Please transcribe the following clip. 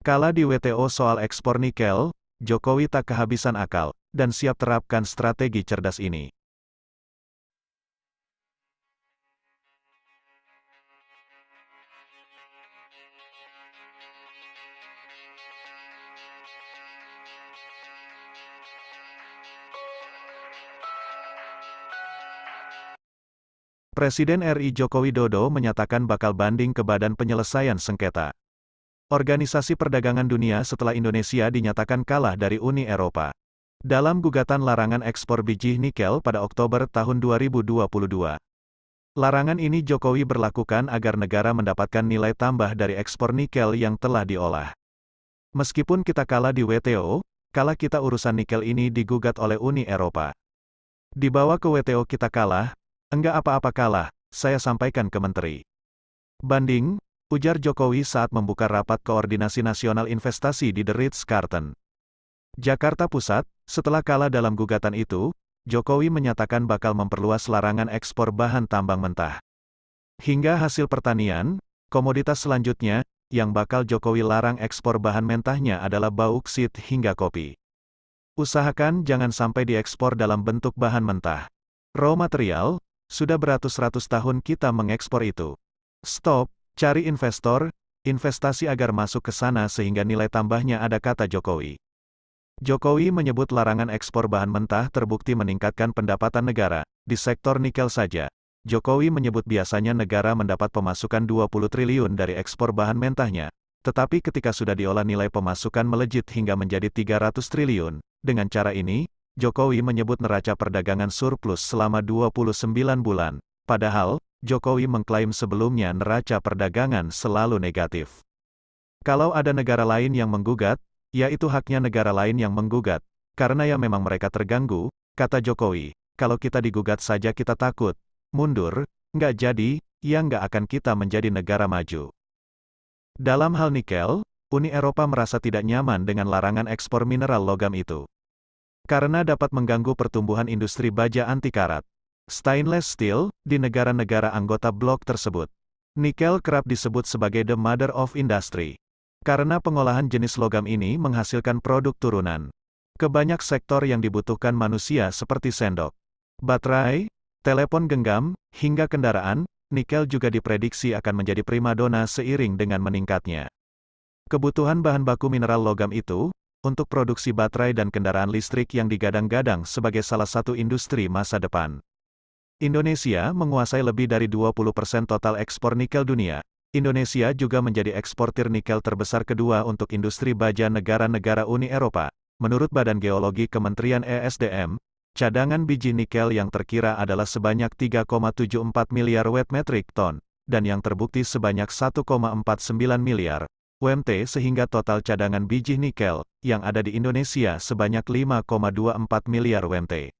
Kala di WTO soal ekspor nikel, Jokowi tak kehabisan akal, dan siap terapkan strategi cerdas ini. Presiden RI Joko Widodo menyatakan bakal banding ke Badan Penyelesaian Sengketa Organisasi Perdagangan Dunia setelah Indonesia dinyatakan kalah dari Uni Eropa. Dalam gugatan larangan ekspor biji nikel pada Oktober tahun 2022. Larangan ini Jokowi berlakukan agar negara mendapatkan nilai tambah dari ekspor nikel yang telah diolah. Meskipun kita kalah di WTO, kala kita urusan nikel ini digugat oleh Uni Eropa. Dibawa ke WTO kita kalah, enggak apa-apa kalah, saya sampaikan ke Menteri. Banding, ujar Jokowi saat membuka rapat Koordinasi Nasional Investasi di The Ritz-Carlton, Jakarta Pusat. Setelah kalah dalam gugatan itu, Jokowi menyatakan bakal memperluas larangan ekspor bahan tambang mentah. Hingga hasil pertanian, komoditas selanjutnya, yang bakal Jokowi larang ekspor bahan mentahnya adalah bauksit hingga kopi. Usahakan jangan sampai diekspor dalam bentuk bahan mentah. Raw material, sudah beratus-ratus tahun kita mengekspor itu. Stop, cari investor, investasi agar masuk ke sana sehingga nilai tambahnya ada, kata Jokowi. Jokowi menyebut larangan ekspor bahan mentah terbukti meningkatkan pendapatan negara. Di sektor nikel saja, Jokowi menyebut biasanya negara mendapat pemasukan 20 triliun dari ekspor bahan mentahnya. Tetapi ketika sudah diolah nilai pemasukan melejit hingga menjadi 300 triliun. Dengan cara ini, Jokowi menyebut neraca perdagangan surplus selama 29 bulan. Padahal, Jokowi mengklaim sebelumnya neraca perdagangan selalu negatif. Kalau ada negara lain yang menggugat, ya itu haknya negara lain yang menggugat. Karena ya memang mereka terganggu, kata Jokowi. Kalau kita digugat saja kita takut, mundur, nggak jadi, ya nggak akan kita menjadi negara maju. Dalam hal nikel, Uni Eropa merasa tidak nyaman dengan larangan ekspor mineral logam itu. Karena dapat mengganggu pertumbuhan industri baja anti karat. Stainless steel, di negara-negara anggota blok tersebut. Nikel kerap disebut sebagai the mother of industry. Karena pengolahan jenis logam ini menghasilkan produk turunan ke banyak sektor yang dibutuhkan manusia seperti sendok, baterai, telepon genggam, hingga kendaraan. Nikel juga diprediksi akan menjadi primadona seiring dengan meningkatnya kebutuhan bahan baku mineral logam itu, untuk produksi baterai dan kendaraan listrik yang digadang-gadang sebagai salah satu industri masa depan. Indonesia menguasai lebih dari 20% total ekspor nikel dunia. Indonesia juga menjadi eksportir nikel terbesar kedua untuk industri baja negara-negara Uni Eropa. Menurut Badan Geologi Kementerian ESDM, cadangan biji nikel yang terkira adalah sebanyak 3,74 miliar wet metric ton, dan yang terbukti sebanyak 1,49 miliar WMT, sehingga total cadangan biji nikel yang ada di Indonesia sebanyak 5,24 miliar WMT.